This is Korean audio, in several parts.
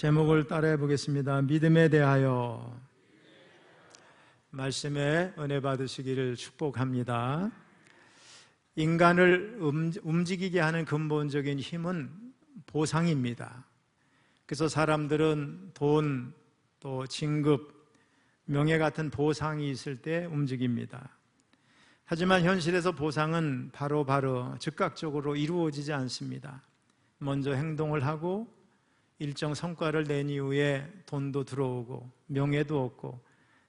제목을 따라해 보겠습니다. 믿음에 대하여. 말씀에 은혜 받으시기를 축복합니다. 인간을 움직이게 하는 근본적인 힘은 보상입니다. 그래서 사람들은 돈, 또 진급, 명예 같은 보상이 있을 때 움직입니다. 하지만 현실에서 보상은 바로바로 즉각적으로 이루어지지 않습니다. 먼저 행동을 하고 일정 성과를 낸 이후에 돈도 들어오고 명예도 얻고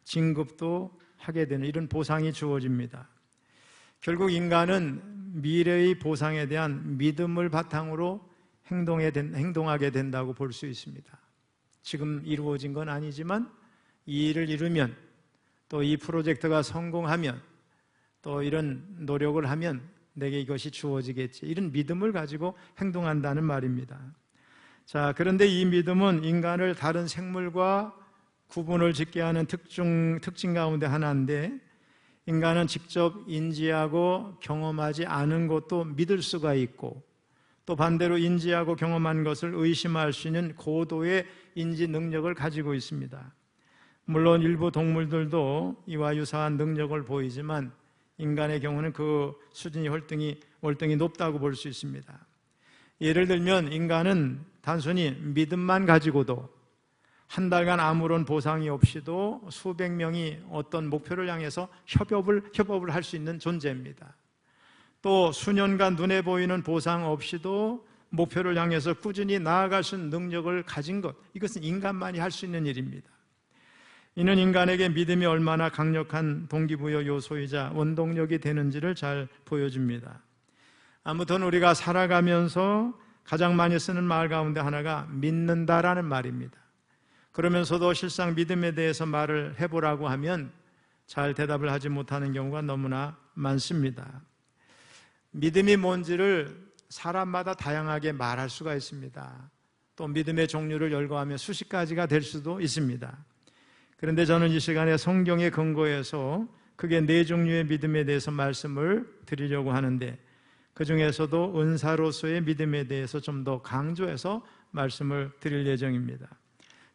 진급도 하게 되는 이런 보상이 주어집니다. 결국 인간은 미래의 보상에 대한 믿음을 바탕으로 행동하게 된다고 볼 수 있습니다. 지금 이루어진 건 아니지만 이 일을 이루면, 또 이 프로젝트가 성공하면, 또 이런 노력을 하면 내게 이것이 주어지겠지, 이런 믿음을 가지고 행동한다는 말입니다. 자, 그런데 이 믿음은 인간을 다른 생물과 구분을 짓게 하는 특징 가운데 하나인데, 인간은 직접 인지하고 경험하지 않은 것도 믿을 수가 있고, 또 반대로 인지하고 경험한 것을 의심할 수 있는 고도의 인지 능력을 가지고 있습니다. 물론 일부 동물들도 이와 유사한 능력을 보이지만 인간의 경우는 그 수준이 월등히 높다고 볼 수 있습니다. 예를 들면 인간은 단순히 믿음만 가지고도 한 달간 아무런 보상이 없이도 수백 명이 어떤 목표를 향해서 협업을 할 수 있는 존재입니다. 또 수년간 눈에 보이는 보상 없이도 목표를 향해서 꾸준히 나아갈 수 있는 능력을 가진 것, 이것은 인간만이 할 수 있는 일입니다. 이는 인간에게 믿음이 얼마나 강력한 동기부여 요소이자 원동력이 되는지를 잘 보여줍니다. 아무튼 우리가 살아가면서 가장 많이 쓰는 말 가운데 하나가 믿는다라는 말입니다. 그러면서도 실상 믿음에 대해서 말을 해보라고 하면 잘 대답을 하지 못하는 경우가 너무나 많습니다. 믿음이 뭔지를 사람마다 다양하게 말할 수가 있습니다. 또 믿음의 종류를 열거하면 수십 가지가 될 수도 있습니다. 그런데 저는 이 시간에 성경에 근거해서 크게 네 종류의 믿음에 대해서 말씀을 드리려고 하는데, 그 중에서도 은사로서의 믿음에 대해서 좀 더 강조해서 말씀을 드릴 예정입니다.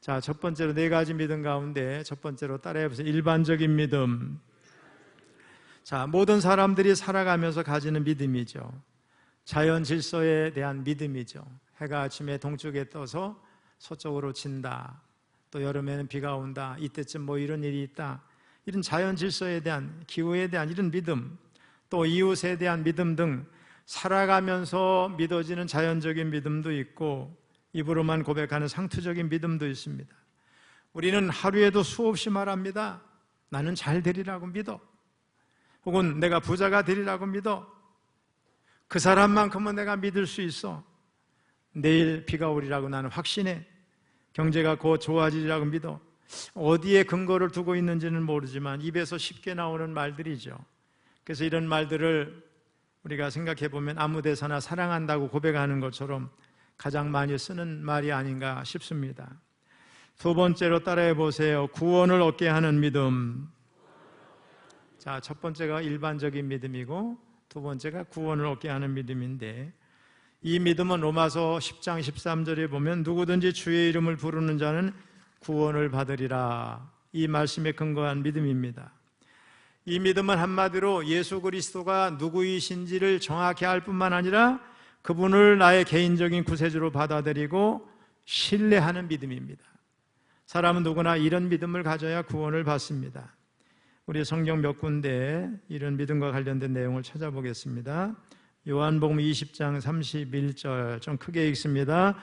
자, 첫 번째로 네 가지 믿음 가운데 첫 번째로 따라해보세요. 일반적인 믿음. 자, 모든 사람들이 살아가면서 가지는 믿음이죠. 자연 질서에 대한 믿음이죠. 해가 아침에 동쪽에 떠서 서쪽으로 진다, 또 여름에는 비가 온다, 이때쯤 뭐 이런 일이 있다, 이런 자연 질서에 대한, 기후에 대한 이런 믿음, 또 이웃에 대한 믿음 등 살아가면서 믿어지는 자연적인 믿음도 있고 입으로만 고백하는 상투적인 믿음도 있습니다. 우리는 하루에도 수없이 말합니다. 나는 잘 되리라고 믿어. 혹은 내가 부자가 되리라고 믿어. 그 사람만큼은 내가 믿을 수 있어. 내일 비가 오리라고 나는 확신해. 경제가 곧 좋아지리라고 믿어. 어디에 근거를 두고 있는지는 모르지만 입에서 쉽게 나오는 말들이죠. 그래서 이런 말들을 우리가 생각해 보면 아무 데서나 사랑한다고 고백하는 것처럼 가장 많이 쓰는 말이 아닌가 싶습니다. 두 번째로 따라해 보세요. 구원을 얻게 하는 믿음. 자, 첫 번째가 일반적인 믿음이고 두 번째가 구원을 얻게 하는 믿음인데, 이 믿음은 로마서 10장 13절에 보면 누구든지 주의 이름을 부르는 자는 구원을 받으리라, 이 말씀에 근거한 믿음입니다. 이 믿음은 한마디로 예수 그리스도가 누구이신지를 정확히 알 뿐만 아니라 그분을 나의 개인적인 구세주로 받아들이고 신뢰하는 믿음입니다. 사람은 누구나 이런 믿음을 가져야 구원을 받습니다. 우리 성경 몇 군데 이런 믿음과 관련된 내용을 찾아보겠습니다. 요한복음 20장 31절 좀 크게 읽습니다.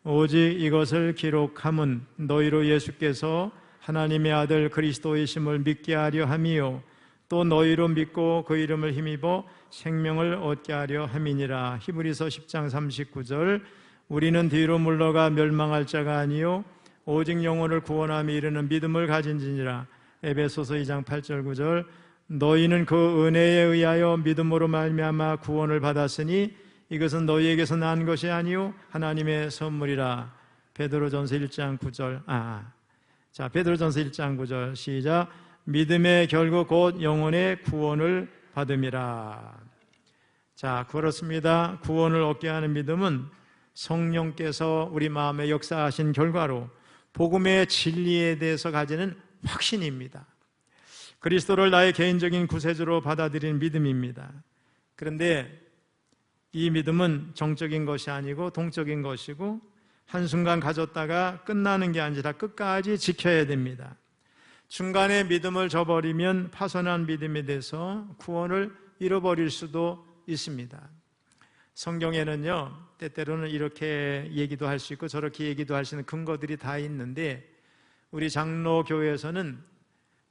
오직 이것을 기록함은 너희로 예수께서 하나님의 아들 그리스도이심을 믿게 하려 함이요 또 너희로 믿고 그 이름을 힘입어 생명을 얻게 하려 함이니라. 히브리서 10장 39절 우리는 뒤로 물러가 멸망할 자가 아니요 오직 영혼을 구원함에 이르는 믿음을 가진지니라. 에베소서 2장 8절 9절 너희는 그 은혜에 의하여 믿음으로 말미암아 구원을 받았으니 이것은 너희에게서 난 것이 아니요 하나님의 선물이라. 베드로전서 1장 9절 베드로전서 1장 9절 시작. 믿음의 결국 곧 영혼의 구원을 받음이라. 자, 그렇습니다. 구원을 얻게 하는 믿음은 성령께서 우리 마음에 역사하신 결과로 복음의 진리에 대해서 가지는 확신입니다. 그리스도를 나의 개인적인 구세주로 받아들이는 믿음입니다. 그런데 이 믿음은 정적인 것이 아니고 동적인 것이고 한순간 가졌다가 끝나는 게 아니라 끝까지 지켜야 됩니다. 중간에 믿음을 저버리면 파손한 믿음이 돼서 구원을 잃어버릴 수도 있습니다. 성경에는요, 때때로는 이렇게 얘기도 할 수 있고 저렇게 얘기도 할 수 있는 근거들이 다 있는데, 우리 장로교회에서는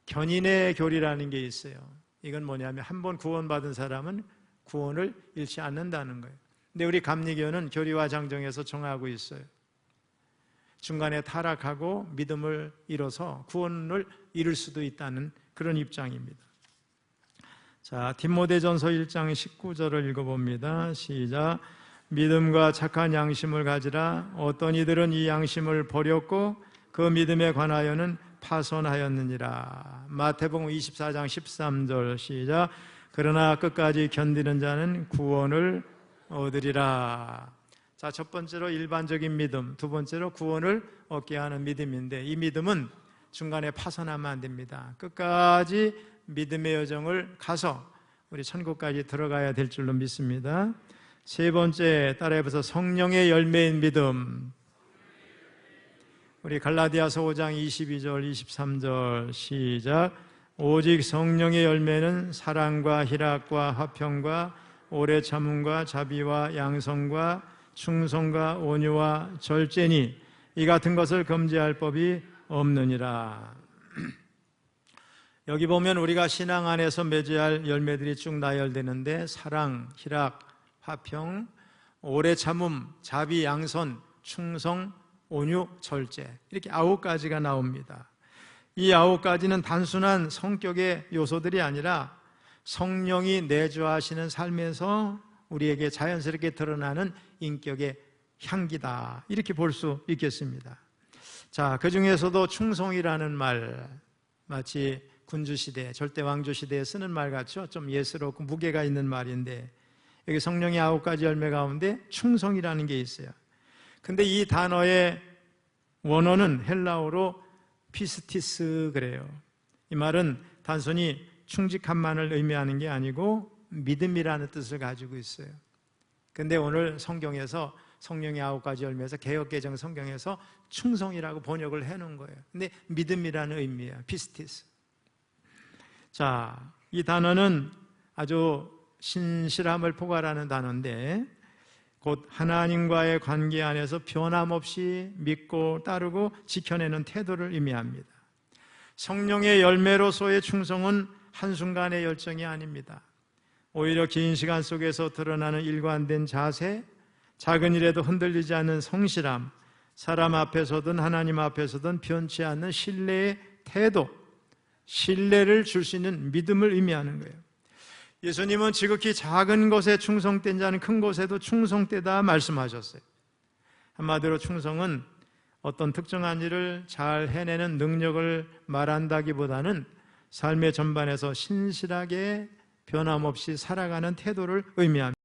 견인의 교리라는 게 있어요. 이건 뭐냐면 한 번 구원받은 사람은 구원을 잃지 않는다는 거예요. 근데 우리 감리교는 교리와 장정에서 정하고 있어요. 중간에 타락하고 믿음을 잃어서 구원을 잃을 수도 있다는 그런 입장입니다. 자, 디모데전서 1장 19절을 읽어봅니다. 시작. 믿음과 착한 양심을 가지라. 어떤 이들은 이 양심을 버렸고 그 믿음에 관하여는 파손하였느니라. 마태복음 24장 13절 시작. 그러나 끝까지 견디는 자는 구원을 얻으리라. 자, 첫 번째로 일반적인 믿음, 두 번째로 구원을 얻게 하는 믿음인데, 이 믿음은 중간에 파손하면 안 됩니다. 끝까지 믿음의 여정을 가서 우리 천국까지 들어가야 될 줄로 믿습니다. 세 번째, 따라해보세요. 성령의 열매인 믿음. 우리 갈라디아서 5장 22절 23절 시작. 오직 성령의 열매는 사랑과 희락과 화평과 오래 참음과 자비와 양성과 충성과 온유와 절제니 이 같은 것을 금지할 법이 없느니라. 여기 보면 우리가 신앙 안에서 맺어야 할 열매들이 쭉 나열되는데, 사랑, 희락, 화평, 오래 참음, 자비, 양선, 충성, 온유, 절제, 이렇게 9가지가 나옵니다. 이 9가지는 단순한 성격의 요소들이 아니라 성령이 내주하시는 삶에서 우리에게 자연스럽게 드러나는 인격의 향기다, 이렇게 볼 수 있겠습니다. 자, 그 중에서도 충성이라는 말, 마치 군주시대, 절대왕조시대에 쓰는 말 같죠? 좀 예스럽고 무게가 있는 말인데, 여기 성령의 9가지 열매 가운데 충성이라는 게 있어요. 근데 이 단어의 원어는 헬라어로 피스티스 그래요. 이 말은 단순히 충직함만을 의미하는 게 아니고 믿음이라는 뜻을 가지고 있어요. 근데 오늘 성경에서 성령의 9가지 열매에서 개역개정 성경에서 충성이라고 번역을 해놓은 거예요. 근데 믿음이라는 의미예요. 피스티스. 자, 이 단어는 아주 신실함을 포괄하는 단어인데, 곧 하나님과의 관계 안에서 변함없이 믿고 따르고 지켜내는 태도를 의미합니다. 성령의 열매로서의 충성은 한순간의 열정이 아닙니다. 오히려 긴 시간 속에서 드러나는 일관된 자세, 작은 일에도 흔들리지 않는 성실함, 사람 앞에서든 하나님 앞에서든 변치 않는 신뢰의 태도, 신뢰를 줄 수 있는 믿음을 의미하는 거예요. 예수님은 지극히 작은 것에 충성된 자는 큰 것에도 충성되다 말씀하셨어요. 한마디로 충성은 어떤 특정한 일을 잘 해내는 능력을 말한다기보다는 삶의 전반에서 신실하게 변함없이 살아가는 태도를 의미합니다.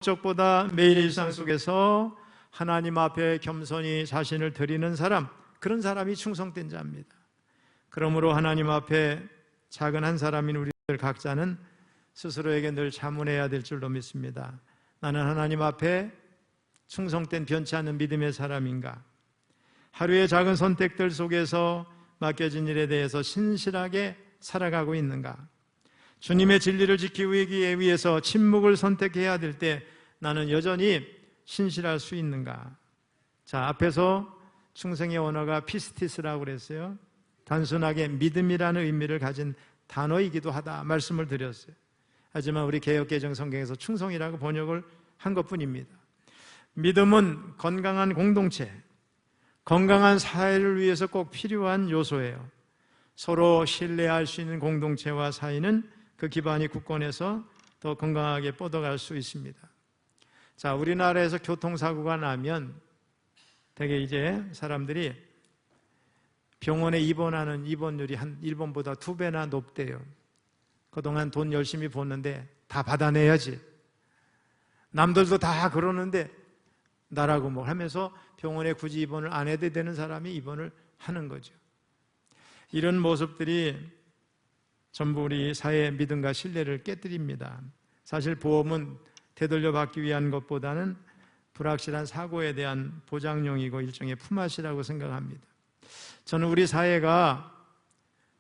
목적보다 매일 일상 속에서 하나님 앞에 겸손히 자신을 드리는 사람, 그런 사람이 충성된 자입니다. 그러므로 하나님 앞에 작은 한 사람인 우리들 각자는 스스로에게 늘 자문해야 될 줄로 믿습니다. 나는 하나님 앞에 충성된 변치 않는 믿음의 사람인가? 하루의 작은 선택들 속에서 맡겨진 일에 대해서 신실하게 살아가고 있는가? 주님의 진리를 지키기 위해서 침묵을 선택해야 될 때 나는 여전히 신실할 수 있는가? 자, 앞에서 충성의 언어가 피스티스라고 그랬어요. 단순하게 믿음이라는 의미를 가진 단어이기도 하다 말씀을 드렸어요. 하지만 우리 개역개정 성경에서 충성이라고 번역을 한 것뿐입니다. 믿음은 건강한 공동체, 건강한 사회를 위해서 꼭 필요한 요소예요. 서로 신뢰할 수 있는 공동체와 사이는 그 기반이 굳건해서 더 건강하게 뻗어갈 수 있습니다. 자, 우리나라에서 교통사고가 나면 되게 이제 사람들이 병원에 입원하는 입원율이 한 일본보다 2배나 높대요. 그동안 돈 열심히 벌는데 다 받아내야지. 남들도 다 그러는데 나라고 뭐 하면서 병원에 굳이 입원을 안 해도 되는 사람이 입원을 하는 거죠. 이런 모습들이 전부 우리 사회의 믿음과 신뢰를 깨뜨립니다. 사실 보험은 되돌려 받기 위한 것보다는 불확실한 사고에 대한 보장용이고 일종의 품앗이라고 생각합니다. 저는 우리 사회가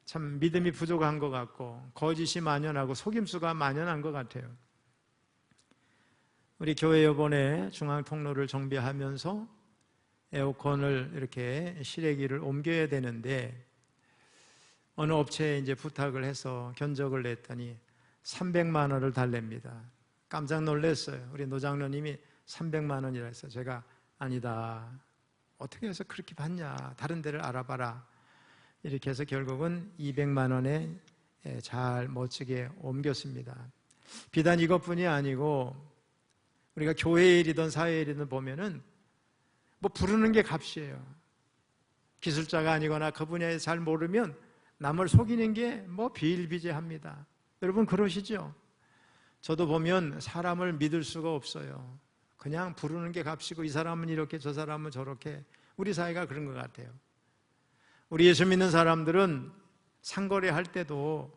참 믿음이 부족한 것 같고 거짓이 만연하고 속임수가 만연한 것 같아요. 우리 교회 이번에 중앙통로를 정비하면서 에어컨을 이렇게 실외기를 옮겨야 되는데 어느 업체에 이제 부탁을 해서 견적을 냈더니 300만 원을 달랍니다. 깜짝 놀랐어요. 우리 노장로님이 300만 원이라 해서 제가 아니다. 어떻게 해서 그렇게 받냐. 다른 데를 알아봐라. 이렇게 해서 결국은 200만 원에 잘 멋지게 옮겼습니다. 비단 이것뿐이 아니고 우리가 교회 일이든 사회 일이든 보면은 뭐 부르는 게 값이에요. 기술자가 아니거나 그 분야에 잘 모르면 남을 속이는 게 뭐 비일비재합니다. 여러분 그러시죠? 저도 보면 사람을 믿을 수가 없어요. 그냥 부르는 게 값이고 이 사람은 이렇게 저 사람은 저렇게. 우리 사회가 그런 것 같아요. 우리 예수 믿는 사람들은 상거래할 때도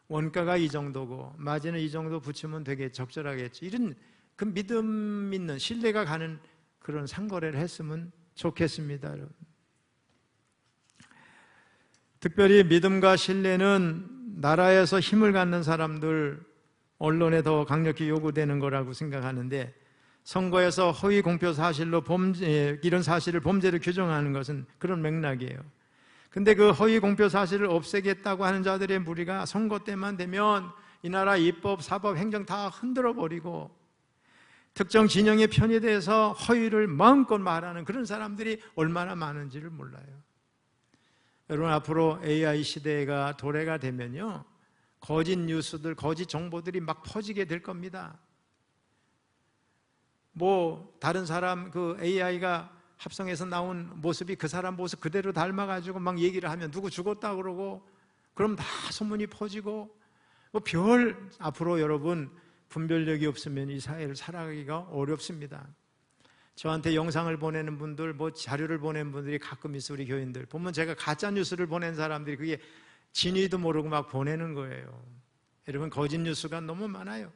원가가 이 정도고 마진은 이 정도 붙이면 되게 적절하겠지. 이런 그 믿음 있는 신뢰가 가는 그런 상거래를 했으면 좋겠습니다. 여러분. 특별히 믿음과 신뢰는 나라에서 힘을 갖는 사람들, 언론에 더 강력히 요구되는 거라고 생각하는데 선거에서 허위 공표 사실로 이런 사실을 범죄로 규정하는 것은 그런 맥락이에요. 근데 그 허위 공표 사실을 없애겠다고 하는 자들의 무리가 선거 때만 되면 이 나라 입법, 사법, 행정 다 흔들어 버리고 특정 진영의 편에 대해서 허위를 마음껏 말하는 그런 사람들이 얼마나 많은지를 몰라요. 여러분 앞으로 AI 시대가 도래가 되면요 거짓 뉴스들, 거짓 정보들이 막 퍼지게 될 겁니다. 뭐 다른 사람 그 AI가 합성해서 나온 모습이 그 사람 모습 그대로 닮아가지고 막 얘기를 하면 누구 죽었다 그러고 그럼 다 소문이 퍼지고 뭐 별 앞으로 여러분 분별력이 없으면 이 사회를 살아가기가 어렵습니다. 저한테 영상을 보내는 분들, 뭐 자료를 보내는 분들이 가끔 있어. 우리 교인들 보면 제가 가짜 뉴스를 보낸 사람들이 그게 진위도 모르고 막 보내는 거예요. 여러분 거짓 뉴스가 너무 많아요.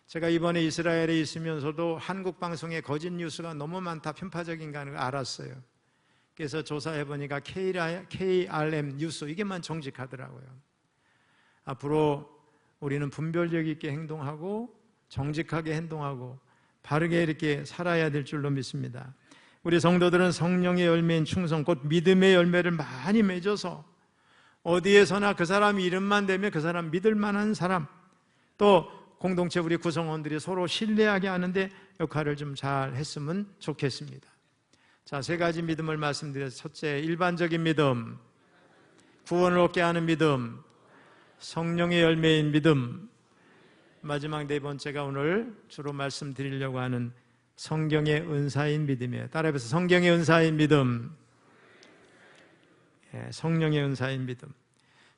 제가 이번에 이스라엘에 있으면서도 한국 방송에 거짓 뉴스가 너무 많다, 편파적인가 하는 걸 알았어요. 그래서 조사해 보니까 KRM 뉴스 이게만 정직하더라고요. 앞으로 우리는 분별력 있게 행동하고 정직하게 행동하고 바르게 이렇게 살아야 될 줄로 믿습니다. 우리 성도들은 성령의 열매인 충성, 곧 믿음의 열매를 많이 맺어서 어디에서나 그 사람 이름만 대면 그 사람 믿을 만한 사람, 또 공동체 우리 구성원들이 서로 신뢰하게 하는데 역할을 좀 잘 했으면 좋겠습니다. 자, 세 가지 믿음을 말씀드려서 첫째, 일반적인 믿음, 구원을 얻게 하는 믿음, 성령의 열매인 믿음. 마지막 네 번째가 오늘 주로 말씀드리려고 하는 성경의 은사인 믿음이에요. 따라해보세요. 성경의 은사인 믿음. 성령의 은사인 믿음.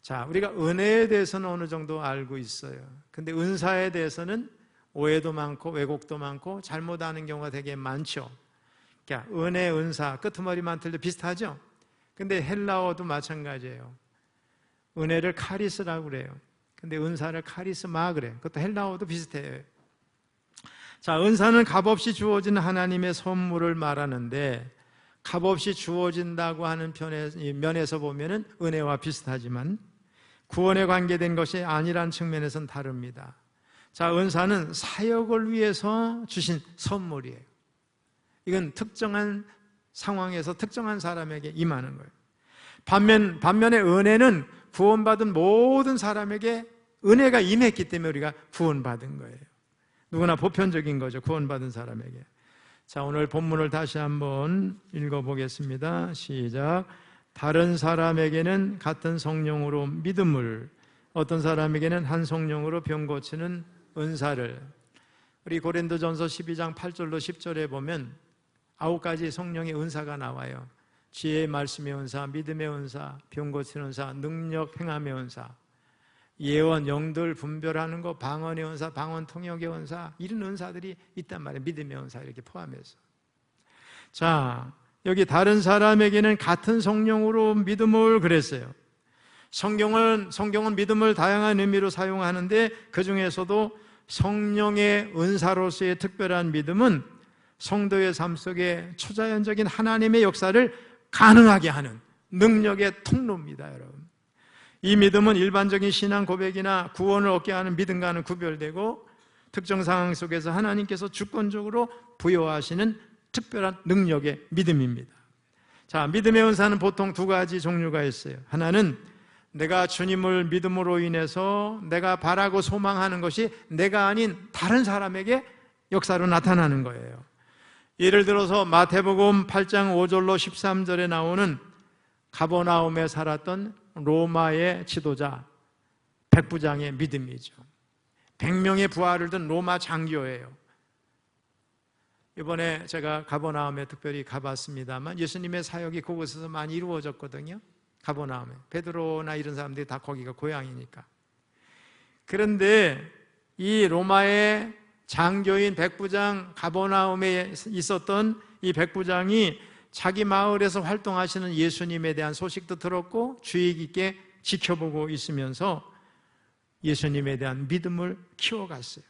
자, 우리가 은혜에 대해서는 어느 정도 알고 있어요. 근데 은사에 대해서는 오해도 많고 왜곡도 많고 잘못 아는 경우가 되게 많죠. 그러니까 은혜, 은사, 끄트머리만 틀도 비슷하죠. 근데 헬라어도 마찬가지예요. 은혜를 카리스라고 그래요. 근데 은사를 카리스마 그래요. 그것도 헬라어도 비슷해요. 자, 은사는 값없이 주어진 하나님의 선물을 말하는데 값없이 주어진다고 하는 면에서 보면은 은혜와 비슷하지만 구원에 관계된 것이 아니란 측면에서는 다릅니다. 자, 은사는 사역을 위해서 주신 선물이에요. 이건 특정한 상황에서 특정한 사람에게 임하는 거예요. 반면에 은혜는 구원받은 모든 사람에게 은혜가 임했기 때문에 우리가 구원받은 거예요. 누구나 보편적인 거죠. 구원받은 사람에게. 자, 오늘 본문을 다시 한번 읽어보겠습니다. 시작. 다른 사람에게는 같은 성령으로 믿음을, 어떤 사람에게는 한 성령으로 병 고치는 은사를. 우리 고린도전서 12장 8절로 10절에 보면 9가지 성령의 은사가 나와요. 지혜의 말씀의 은사, 믿음의 은사, 병 고치는 은사, 능력 행함의 은사. 예언, 영들 분별하는 거, 방언의 은사, 방언 통역의 은사, 이런 은사들이 있단 말이에요. 믿음의 은사 이렇게 포함해서. 자, 여기 다른 사람에게는 같은 성령으로 믿음을 그랬어요. 성경은 믿음을 다양한 의미로 사용하는데 그 중에서도 성령의 은사로서의 특별한 믿음은 성도의 삶 속에 초자연적인 하나님의 역사를 가능하게 하는 능력의 통로입니다, 여러분. 이 믿음은 일반적인 신앙 고백이나 구원을 얻게 하는 믿음과는 구별되고 특정 상황 속에서 하나님께서 주권적으로 부여하시는 특별한 능력의 믿음입니다. 자, 믿음의 은사는 보통 두 가지 종류가 있어요. 하나는 내가 주님을 믿음으로 인해서 내가 바라고 소망하는 것이 내가 아닌 다른 사람에게 역사로 나타나는 거예요. 예를 들어서 마태복음 8장 5절로 13절에 나오는 가버나움에 살았던 로마의 지도자 백부장의 믿음이죠. 100명의 부하를 든 로마 장교예요. 이번에 제가 가버나움에 특별히 가봤습니다만 예수님의 사역이 그곳에서 많이 이루어졌거든요. 가버나움에. 베드로나 이런 사람들이 다 거기가 고향이니까. 그런데 이 로마의 장교인 백부장, 가버나움에 있었던 이 백부장이 자기 마을에서 활동하시는 예수님에 대한 소식도 들었고 주의 깊게 지켜보고 있으면서 예수님에 대한 믿음을 키워갔어요.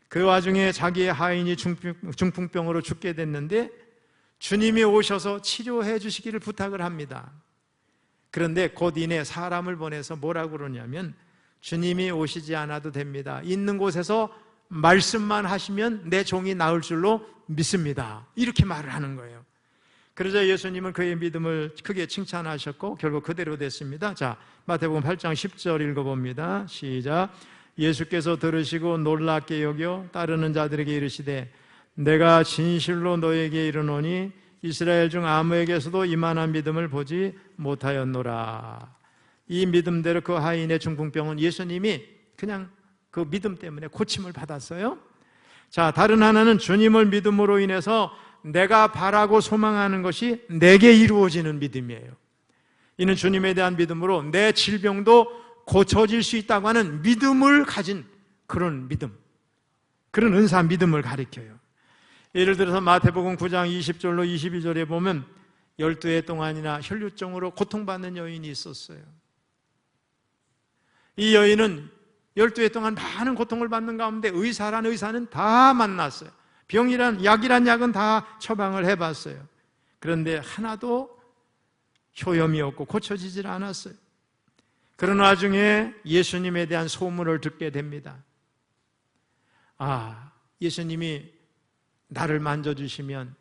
그 와중에 자기의 하인이 중풍병으로 죽게 됐는데 주님이 오셔서 치료해 주시기를 부탁을 합니다. 그런데 곧 이내 사람을 보내서 뭐라고 그러냐면 주님이 오시지 않아도 됩니다. 있는 곳에서 말씀만 하시면 내 종이 나을 줄로 믿습니다. 이렇게 말을 하는 거예요. 그러자 예수님은 그의 믿음을 크게 칭찬하셨고 결국 그대로 됐습니다. 자, 마태복음 8장 10절 읽어봅니다. 시작. 예수께서 들으시고 놀랍게 여겨 따르는 자들에게 이르시되 내가 진실로 너에게 이르노니 이스라엘 중 아무에게서도 이만한 믿음을 보지 못하였노라. 이 믿음대로 그 하인의 중풍병은 예수님이 그냥 그 믿음 때문에 고침을 받았어요. 자, 다른 하나는 주님을 믿음으로 인해서 내가 바라고 소망하는 것이 내게 이루어지는 믿음이에요. 이는 주님에 대한 믿음으로 내 질병도 고쳐질 수 있다고 하는 믿음을 가진 그런 믿음, 그런 은사 믿음을 가리켜요. 예를 들어서 마태복음 9장 20절로 22절에 보면 12해 동안이나 혈류증으로 고통받는 여인이 있었어요. 이 여인은 12해 동안 많은 고통을 받는 가운데 의사란 의사는 다 만났어요. 병이란 약이란 약은 다 처방을 해봤어요. 그런데 하나도 효염이 없고 고쳐지질 않았어요. 그런 와중에 예수님에 대한 소문을 듣게 됩니다. 아, 예수님이 나를 만져주시면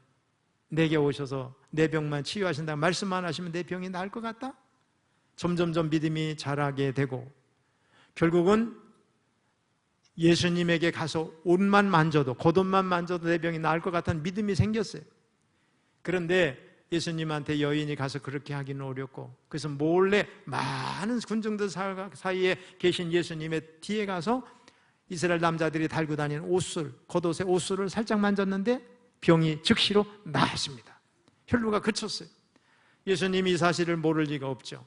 내게 오셔서 내 병만 치유하신다 말씀만 하시면 내 병이 나을 것 같다? 점점점 믿음이 자라게 되고 결국은 예수님에게 가서 옷만 만져도, 겉옷만 만져도 내 병이 나을 것 같다는 믿음이 생겼어요. 그런데 예수님한테 여인이 가서 그렇게 하기는 어렵고 그래서 몰래 많은 군중들 사이에 계신 예수님의 뒤에 가서 이스라엘 남자들이 달고 다니는 옷술, 겉옷의 옷술을 살짝 만졌는데 병이 즉시로 나았습니다. 혈루가 그쳤어요. 예수님이 이 사실을 모를 리가 없죠.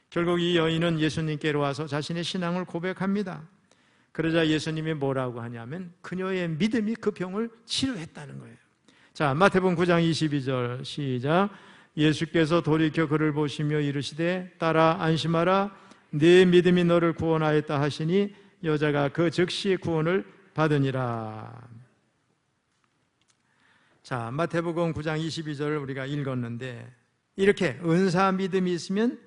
결국 이 여인은 예수님께로 와서 자신의 신앙을 고백합니다. 그러자 예수님이 뭐라고 하냐면 그녀의 믿음이 그 병을 치료했다는 거예요. 자, 마태복음 9장 22절 시작. 예수께서 돌이켜 그를 보시며 이르시되 딸아 안심하라 네 믿음이 너를 구원하였다 하시니 여자가 그 즉시 구원을 받으니라. 자, 마태복음 9장 22절을 우리가 읽었는데 이렇게 은사 믿음이 있으면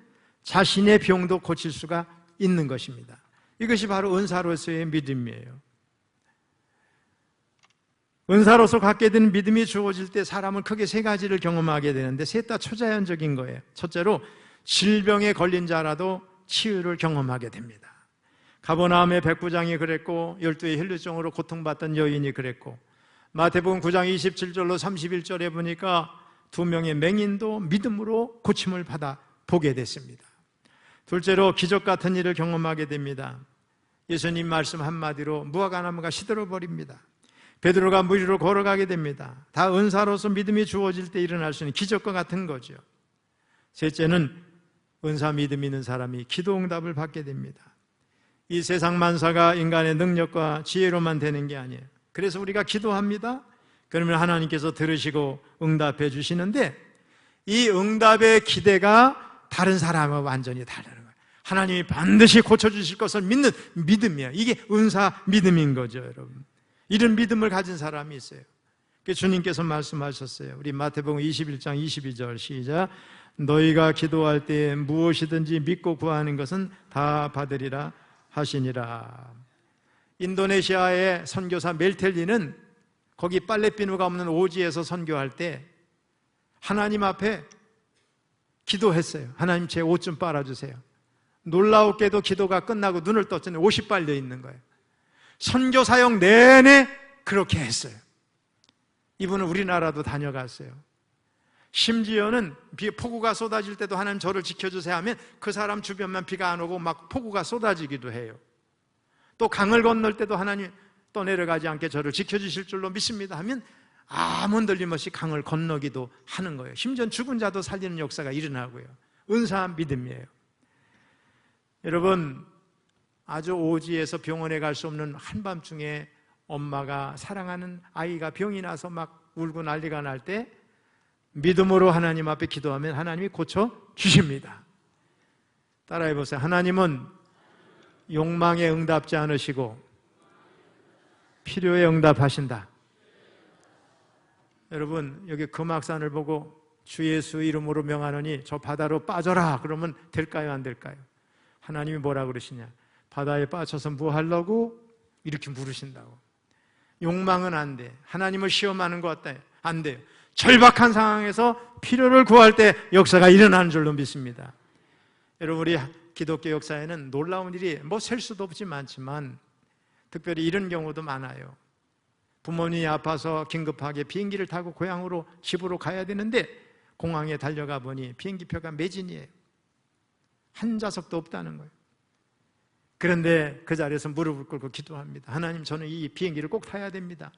자신의 병도 고칠 수가 있는 것입니다. 이것이 바로 은사로서의 믿음이에요. 은사로서 갖게 되는 믿음이 주어질 때 사람은 크게 세 가지를 경험하게 되는데 셋 다 초자연적인 거예요. 첫째로 질병에 걸린 자라도 치유를 경험하게 됩니다. 가버나움의 백부장이 그랬고 12의 혈류증으로 고통받던 여인이 그랬고 마태복음 9장 27절로 31절에 보니까 2명의 맹인도 믿음으로 고침을 받아 보게 됐습니다. 둘째로 기적 같은 일을 경험하게 됩니다. 예수님 말씀 한마디로 무화과나무가 시들어버립니다. 베드로가 물 위로 걸어가게 됩니다. 다 은사로서 믿음이 주어질 때 일어날 수 있는 기적과 같은 거죠. 셋째는 은사 믿음 있는 사람이 기도 응답을 받게 됩니다. 이 세상 만사가 인간의 능력과 지혜로만 되는 게 아니에요. 그래서 우리가 기도합니다. 그러면 하나님께서 들으시고 응답해 주시는데, 이 응답의 기대가 다른 사람과 완전히 다르는 거예요. 하나님이 반드시 고쳐주실 것을 믿는 믿음이에요. 이게 은사 믿음인 거죠, 여러분. 이런 믿음을 가진 사람이 있어요. 주님께서 말씀하셨어요. 우리 마태복음 21장 22절 시작. 너희가 기도할 때 무엇이든지 믿고 구하는 것은 다 받으리라 하시니라. 인도네시아의 선교사 멜텔리는 거기 빨래비누가 없는 오지에서 선교할 때 하나님 앞에 기도했어요. 하나님 제 옷 좀 빨아주세요. 놀라웠게도 기도가 끝나고 눈을 떴더니 옷이 빨려 있는 거예요. 선교 사역 내내 그렇게 했어요. 이분은 우리나라도 다녀갔어요. 심지어는 폭우가 쏟아질 때도 하나님 저를 지켜주세요 하면 그 사람 주변만 비가 안 오고 막 폭우가 쏟아지기도 해요. 또 강을 건널 때도 하나님 떠내려가지 않게 저를 지켜주실 줄로 믿습니다 하면 아무 흔들림 없이 강을 건너기도 하는 거예요. 심지어 죽은 자도 살리는 역사가 일어나고요. 은사한 믿음이에요. 여러분, 아주 오지에서 병원에 갈 수 없는 한밤중에 엄마가 사랑하는 아이가 병이 나서 막 울고 난리가 날 때 믿음으로 하나님 앞에 기도하면 하나님이 고쳐 주십니다. 따라해 보세요. 하나님은 욕망에 응답지 않으시고 필요에 응답하신다. 여러분, 여기 금악산을 보고 주 예수 이름으로 명하노니 저 바다로 빠져라 그러면 될까요, 안 될까요? 하나님이 뭐라 그러시냐? 바다에 빠져서 뭐 하려고? 이렇게 물으신다고. 욕망은 안 돼. 하나님을 시험하는 것 같다. 안 돼요. 절박한 상황에서 필요를 구할 때 역사가 일어나는 줄로 믿습니다. 여러분, 우리 기독교 역사에는 놀라운 일이 뭐 셀 수도 없지 많지만 특별히 이런 경우도 많아요. 부모님이 아파서 긴급하게 비행기를 타고 고향으로 집으로 가야 되는데 공항에 달려가 보니 비행기표가 매진이에요. 한 좌석도 없다는 거예요. 그런데 그 자리에서 무릎을 꿇고 기도합니다. 하나님, 저는 이 비행기를 꼭 타야 됩니다.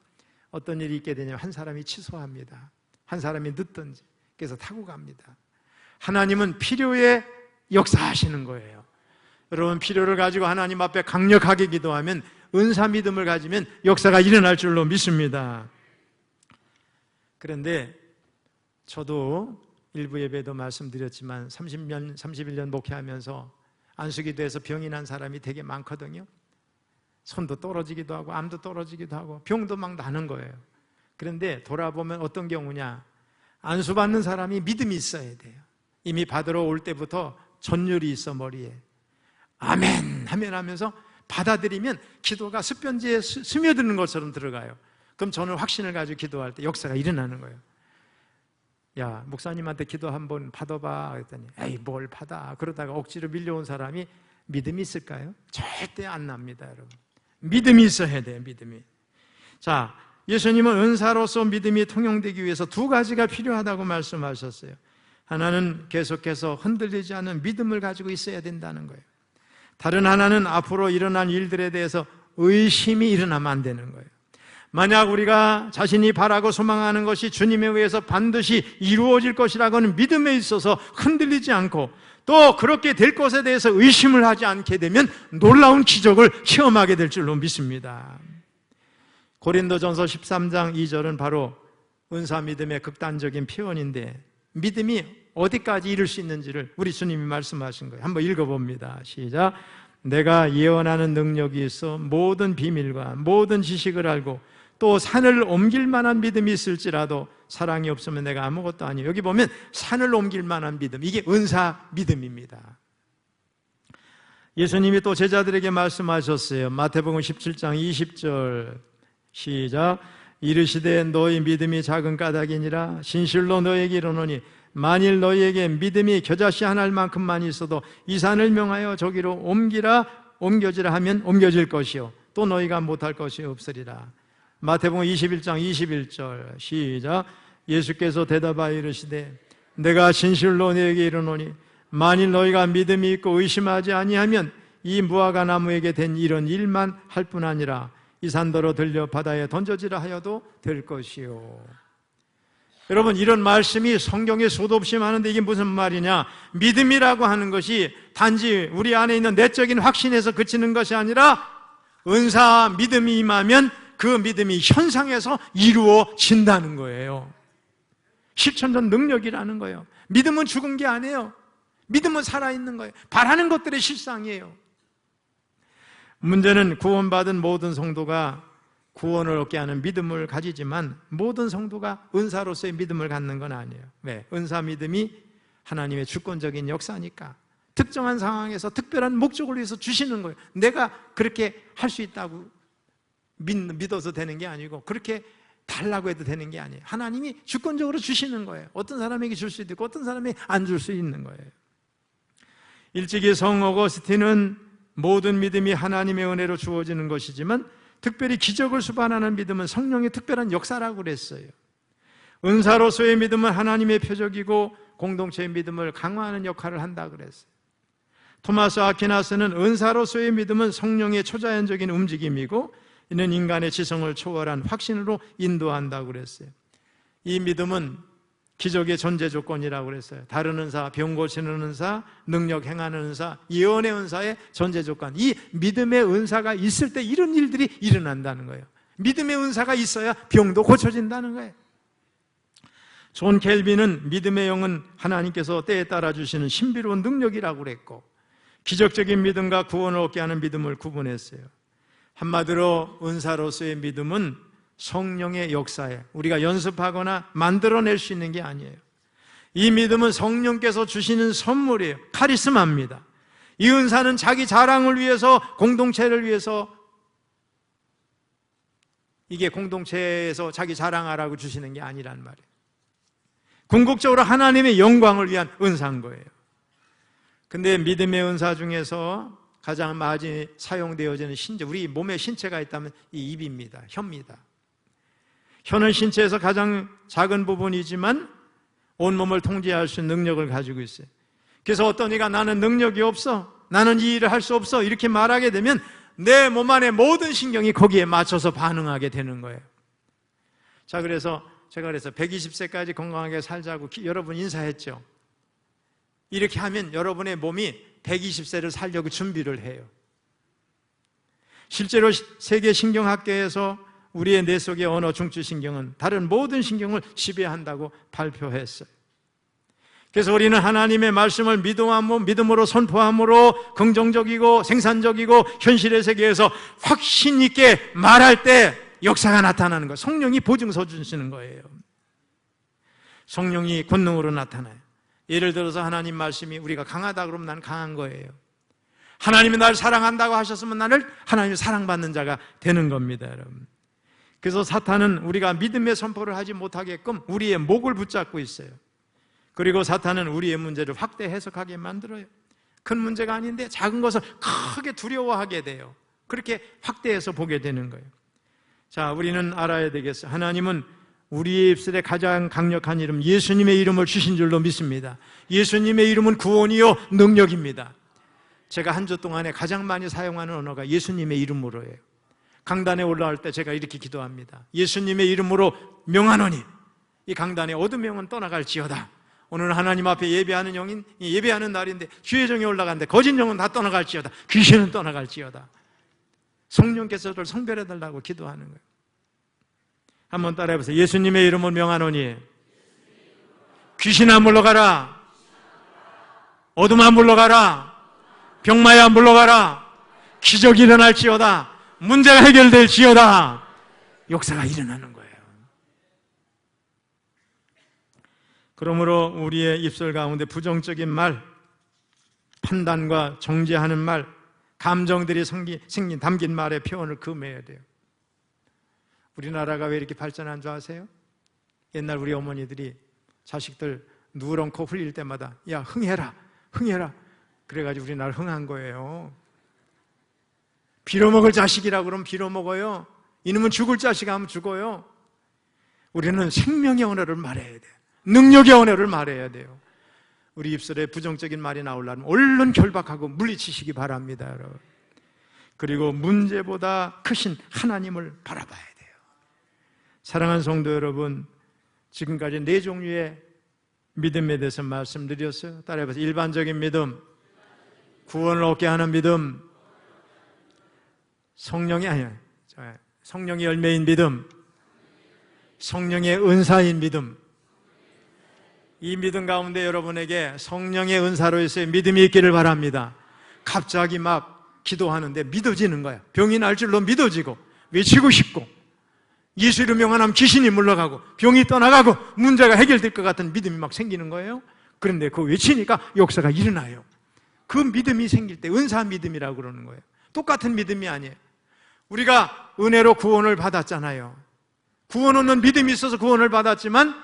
어떤 일이 있게 되냐면 한 사람이 취소합니다. 한 사람이 늦든지. 그래서 타고 갑니다. 하나님은 필요에 역사하시는 거예요. 여러분, 필요를 가지고 하나님 앞에 강력하게 기도하면, 은사 믿음을 가지면 역사가 일어날 줄로 믿습니다. 그런데 저도 일부 예배도 말씀드렸지만 31년 목회하면서 안수기도에서 병이 난 사람이 되게 많거든요. 손도 떨어지기도 하고 암도 떨어지기도 하고 병도 막 나는 거예요. 그런데 돌아보면 어떤 경우냐, 안수받는 사람이 믿음이 있어야 돼요. 이미 받으러 올 때부터 전율이 있어, 머리에. 아멘 하면 하면서 받아들이면 기도가 습변지에 스며드는 것처럼 들어가요. 그럼 저는 확신을 가지고 기도할 때 역사가 일어나는 거예요. 야, 목사님한테 기도 한번 받아봐 그랬더니 에이, 뭘 받아. 그러다가 억지로 밀려온 사람이 믿음이 있을까요? 절대 안 납니다, 여러분. 믿음이 있어야 돼요, 믿음이. 자, 예수님은 은사로서 믿음이 통용되기 위해서 두 가지가 필요하다고 말씀하셨어요. 하나는 계속해서 흔들리지 않는 믿음을 가지고 있어야 된다는 거예요. 다른 하나는 앞으로 일어난 일들에 대해서 의심이 일어나면 안 되는 거예요. 만약 우리가 자신이 바라고 소망하는 것이 주님에 의해서 반드시 이루어질 것이라고는 믿음에 있어서 흔들리지 않고 또 그렇게 될 것에 대해서 의심을 하지 않게 되면 놀라운 기적을 체험하게 될 줄로 믿습니다. 고린도전서 13장 2절은 바로 은사 믿음의 극단적인 표현인데 믿음이 어디까지 이룰 수 있는지를 우리 주님이 말씀하신 거예요. 한번 읽어봅니다. 시작. 내가 예언하는 능력이 있어 모든 비밀과 모든 지식을 알고 또 산을 옮길 만한 믿음이 있을지라도 사랑이 없으면 내가 아무것도 아니에요. 여기 보면 산을 옮길 만한 믿음, 이게 은사 믿음입니다. 예수님이 또 제자들에게 말씀하셨어요. 마태복음 17장 20절 시작. 이르시되 너희 믿음이 작은 까닭이니라 진실로 너희에게 이르노니 만일 너희에게 믿음이 겨자씨 한 알만큼만 있어도 이 산을 명하여 저기로 옮겨지라 하면 옮겨질 것이요 또 너희가 못할 것이 없으리라. 마태복음 21장 21절 시작. 예수께서 대답하여 이르시되 내가 진실로 너희에게 이르노니 만일 너희가 믿음이 있고 의심하지 아니하면 이 무화과 나무에게 된 이런 일만 할 뿐 아니라 이 산더러 들려 바다에 던져지라 하여도 될 것이요. 여러분, 이런 말씀이 성경에 수도 없이 많은데 이게 무슨 말이냐? 믿음이라고 하는 것이 단지 우리 안에 있는 내적인 확신에서 그치는 것이 아니라 은사 믿음이 임하면 그 믿음이 현상에서 이루어진다는 거예요. 실천적 능력이라는 거예요. 믿음은 죽은 게 아니에요. 믿음은 살아있는 거예요. 바라는 것들의 실상이에요. 문제는 구원받은 모든 성도가 구원을 얻게 하는 믿음을 가지지만 모든 성도가 은사로서의 믿음을 갖는 건 아니에요. 왜? 은사 믿음이 하나님의 주권적인 역사니까 특정한 상황에서 특별한 목적을 위해서 주시는 거예요. 내가 그렇게 할 수 있다고 믿어서 되는 게 아니고 그렇게 달라고 해도 되는 게 아니에요. 하나님이 주권적으로 주시는 거예요. 어떤 사람에게 줄 수도 있고 어떤 사람에게 안 줄 수 있는 거예요. 일찍이 성 어거스틴은 모든 믿음이 하나님의 은혜로 주어지는 것이지만 특별히 기적을 수반하는 믿음은 성령의 특별한 역사라고 그랬어요. 은사로서의 믿음은 하나님의 표적이고 공동체의 믿음을 강화하는 역할을 한다 그랬어요. 토마스 아퀴나스는 은사로서의 믿음은 성령의 초자연적인 움직임이고 이는 인간의 지성을 초월한 확신으로 인도한다고 그랬어요. 이 믿음은 기적의 전제 조건이라고 그랬어요. 다른 은사, 병 고치는 은사, 능력 행하는 은사, 예언의 은사의 전제 조건. 이 믿음의 은사가 있을 때 이런 일들이 일어난다는 거예요. 믿음의 은사가 있어야 병도 고쳐진다는 거예요. 존 켈빈은 믿음의 영은 하나님께서 때에 따라 주시는 신비로운 능력이라고 그랬고 기적적인 믿음과 구원을 얻게 하는 믿음을 구분했어요. 한마디로 은사로서의 믿음은 성령의 역사에 우리가 연습하거나 만들어낼 수 있는 게 아니에요. 이 믿음은 성령께서 주시는 선물이에요. 카리스마입니다. 이 은사는 자기 자랑을 위해서 공동체를 위해서 이게 공동체에서 자기 자랑하라고 주시는 게 아니란 말이에요. 궁극적으로 하나님의 영광을 위한 은사인 거예요. 근데 믿음의 은사 중에서 가장 많이 사용되어지는 신체, 우리 몸에 신체가 있다면 이 입입니다. 혀입니다. 혀는 신체에서 가장 작은 부분이지만 온몸을 통제할 수 있는 능력을 가지고 있어요. 그래서 어떤 이가 나는 능력이 없어, 나는 이 일을 할 수 없어 이렇게 말하게 되면 내 몸 안의 모든 신경이 거기에 맞춰서 반응하게 되는 거예요. 자, 그래서 제가 120세까지 건강하게 살자고 여러분 인사했죠. 이렇게 하면 여러분의 몸이 120세를 살려고 준비를 해요. 실제로 세계 신경학계에서 우리의 뇌 속의 언어 중추신경은 다른 모든 신경을 지배한다고 발표했어요. 그래서 우리는 하나님의 말씀을 믿음으로 선포함으로 긍정적이고 생산적이고 현실의 세계에서 확신 있게 말할 때 역사가 나타나는 거예요. 성령이 보증서 주시는 거예요. 성령이 권능으로 나타나요. 예를 들어서 하나님 말씀이 우리가 강하다 그러면 나는 강한 거예요. 하나님이 나를 사랑한다고 하셨으면 나를 하나님의 사랑받는 자가 되는 겁니다, 여러분. 그래서 사탄은 우리가 믿음의 선포를 하지 못하게끔 우리의 목을 붙잡고 있어요. 그리고 사탄은 우리의 문제를 확대 해석하게 만들어요. 큰 문제가 아닌데 작은 것을 크게 두려워하게 돼요. 그렇게 확대해서 보게 되는 거예요. 자, 우리는 알아야 되겠어요. 하나님은 우리의 입술에 가장 강력한 이름 예수님의 이름을 주신 줄로 믿습니다. 예수님의 이름은 구원이요 능력입니다. 제가 한 주 동안에 가장 많이 사용하는 언어가 예수님의 이름으로예요. 강단에 올라올 때 제가 이렇게 기도합니다. 예수님의 이름으로 명하노니 이 강단에 어둠 영은 떠나갈지어다. 오늘 하나님 앞에 예배하는 영인 예배하는 날인데 주의 종이 올라가는데 거짓 영은 다 떠나갈지어다. 귀신은 떠나갈지어다. 성령께서 저를 성별해달라고 기도하는 거예요. 한번 따라해보세요. 예수님의 이름을 명하노니 귀신아 물러가라. 어둠아 물러가라. 병마야 물러가라. 기적이 일어날지어다. 문제가 해결될지어다. 역사가 일어나는 거예요. 그러므로 우리의 입술 가운데 부정적인 말, 판단과 정죄하는 말, 감정들이 담긴 말의 표현을 금해야 돼요. 우리나라가 왜 이렇게 발전한 줄 아세요? 옛날 우리 어머니들이 자식들 누런 코 흘릴 때마다 야 흥해라 흥해라 그래가지고 우리나라 흥한 거예요. 빌어먹을 자식이라고 그러면 빌어먹어요. 이놈은 죽을 자식 하면 죽어요. 우리는 생명의 언어를 말해야 돼요. 능력의 언어를 말해야 돼요. 우리 입술에 부정적인 말이 나오려면 얼른 결박하고 물리치시기 바랍니다, 여러분. 그리고 문제보다 크신 하나님을 바라봐야 돼요. 사랑하는 성도 여러분, 지금까지 4종류의 믿음에 대해서 말씀드렸어요. 따라해보세요. 일반적인 믿음, 구원을 얻게 하는 믿음, 성령이 성령의 열매인 믿음, 성령의 은사인 믿음. 이 믿음 가운데 여러분에게 성령의 은사로서의 믿음이 있기를 바랍니다. 갑자기 막 기도하는데 믿어지는 거야. 병이 날 줄로 믿어지고 외치고 싶고 예수 이름 명하면 귀신이 물러가고 병이 떠나가고 문제가 해결될 것 같은 믿음이 막 생기는 거예요. 그런데 그 외치니까 역사가 일어나요. 그 믿음이 생길 때 은사 믿음이라고 그러는 거예요. 똑같은 믿음이 아니에요. 우리가 은혜로 구원을 받았잖아요. 구원 얻는 믿음이 있어서 구원을 받았지만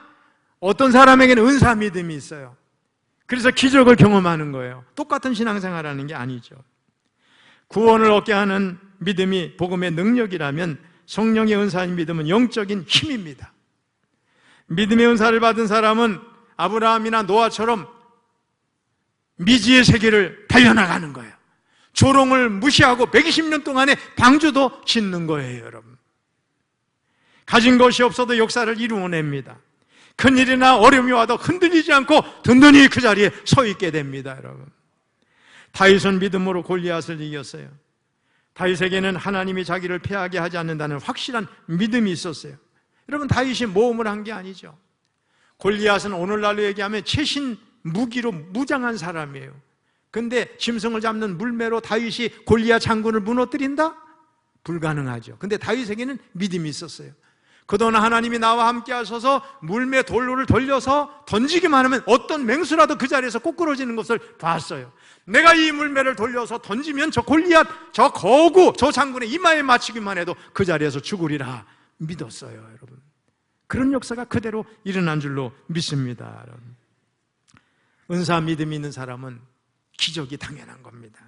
어떤 사람에게는 은사 믿음이 있어요. 그래서 기적을 경험하는 거예요. 똑같은 신앙생활하는 게 아니죠. 구원을 얻게 하는 믿음이 복음의 능력이라면 성령의 은사인 믿음은 영적인 힘입니다. 믿음의 은사를 받은 사람은 아브라함이나 노아처럼 미지의 세계를 달려나가는 거예요. 조롱을 무시하고 120년 동안의 방주도 짓는 거예요, 여러분. 가진 것이 없어도 역사를 이루어냅니다. 큰일이나 어려움이 와도 흔들리지 않고 든든히 그 자리에 서 있게 됩니다, 여러분. 다윗은 믿음으로 골리앗을 이겼어요. 다윗에게는 하나님이 자기를 패하게 하지 않는다는 확실한 믿음이 있었어요. 여러분, 다윗이 모험을 한 게 아니죠. 골리앗은 오늘날로 얘기하면 최신 무기로 무장한 사람이에요. 근데 짐승을 잡는 물매로 다윗이 골리앗 장군을 무너뜨린다? 불가능하죠. 근데 다윗에게는 믿음이 있었어요. 그동안 하나님이 나와 함께 하셔서 물매 돌로를 돌려서 던지기만 하면 어떤 맹수라도 그 자리에서 꼬꾸러지는 것을 봤어요. 내가 이 물매를 돌려서 던지면 저 골리앗, 저 거구, 저 장군의 이마에 맞추기만 해도 그 자리에서 죽으리라 믿었어요, 여러분. 그런 역사가 그대로 일어난 줄로 믿습니다, 여러분. 은사 믿음이 있는 사람은 기적이 당연한 겁니다.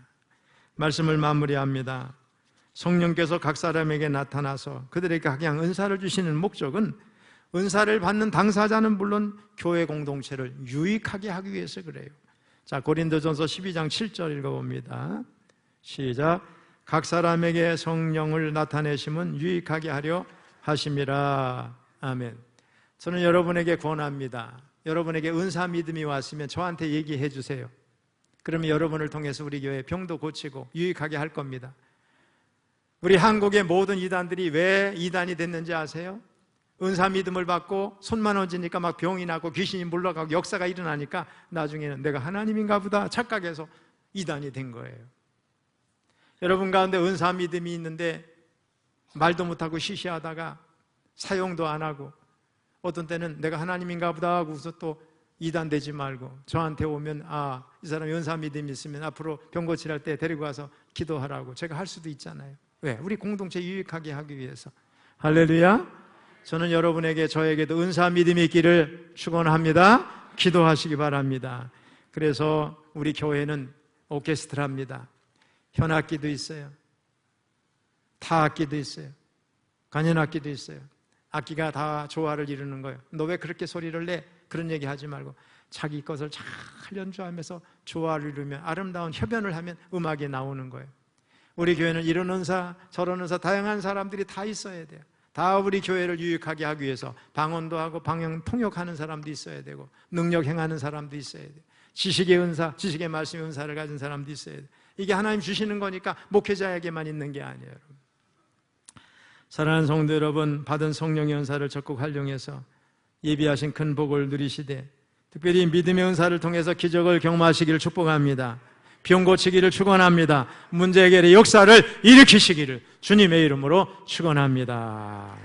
말씀을 마무리합니다. 성령께서 각 사람에게 나타나서 그들에게 각양 은사를 주시는 목적은 은사를 받는 당사자는 물론 교회 공동체를 유익하게 하기 위해서 그래요. 자, 고린도전서 12장 7절 읽어봅니다. 시작. 각 사람에게 성령을 나타내심은 유익하게 하려 하심이라. 아멘. 저는 여러분에게 권합니다. 여러분에게 은사 믿음이 왔으면 저한테 얘기해 주세요. 그러면 여러분을 통해서 우리 교회 병도 고치고 유익하게 할 겁니다. 우리 한국의 모든 이단들이 왜 이단이 됐는지 아세요? 은사 믿음을 받고 손만 얹으니까 막 병이 나고 귀신이 물러가고 역사가 일어나니까 나중에는 내가 하나님인가 보다 착각해서 이단이 된 거예요. 여러분 가운데 은사 믿음이 있는데 말도 못하고 시시하다가 사용도 안 하고 어떤 때는 내가 하나님인가 보다 하고서 또 이단 되지 말고 저한테 오면 이 사람이 은사 믿음이 있으면 앞으로 병 고치랄 때 데리고 와서 기도하라고 제가 할 수도 있잖아요. 왜? 우리 공동체 유익하게 하기 위해서. 할렐루야. 저는 여러분에게 저에게도 은사 믿음이 있기를 축원합니다. 기도하시기 바랍니다. 그래서 우리 교회는 오케스트라입니다. 현악기도 있어요. 타악기도 있어요. 간현악기도 있어요. 악기가 다 조화를 이루는 거예요. 너 왜 그렇게 소리를 내? 그런 얘기 하지 말고 자기 것을 잘 연주하면서 조화를 이루면 아름다운 협연을 하면 음악이 나오는 거예요. 우리 교회는 이런 은사 저런 은사 다양한 사람들이 다 있어야 돼요. 다 우리 교회를 유익하게 하기 위해서 방언도 하고 방언 통역하는 사람도 있어야 되고 능력 행하는 사람도 있어야 돼요. 지식의 은사, 지식의 말씀의 은사를 가진 사람도 있어야 돼요. 이게 하나님 주시는 거니까 목회자에게만 있는 게 아니에요, 여러분. 사랑하는 성도 여러분, 받은 성령의 은사를 적극 활용해서 예비하신 큰 복을 누리시되 특별히 믿음의 은사를 통해서 기적을 경험하시기를 축복합니다. 병 고치기를 축원합니다. 문제 해결의 역사를 일으키시기를 주님의 이름으로 축원합니다.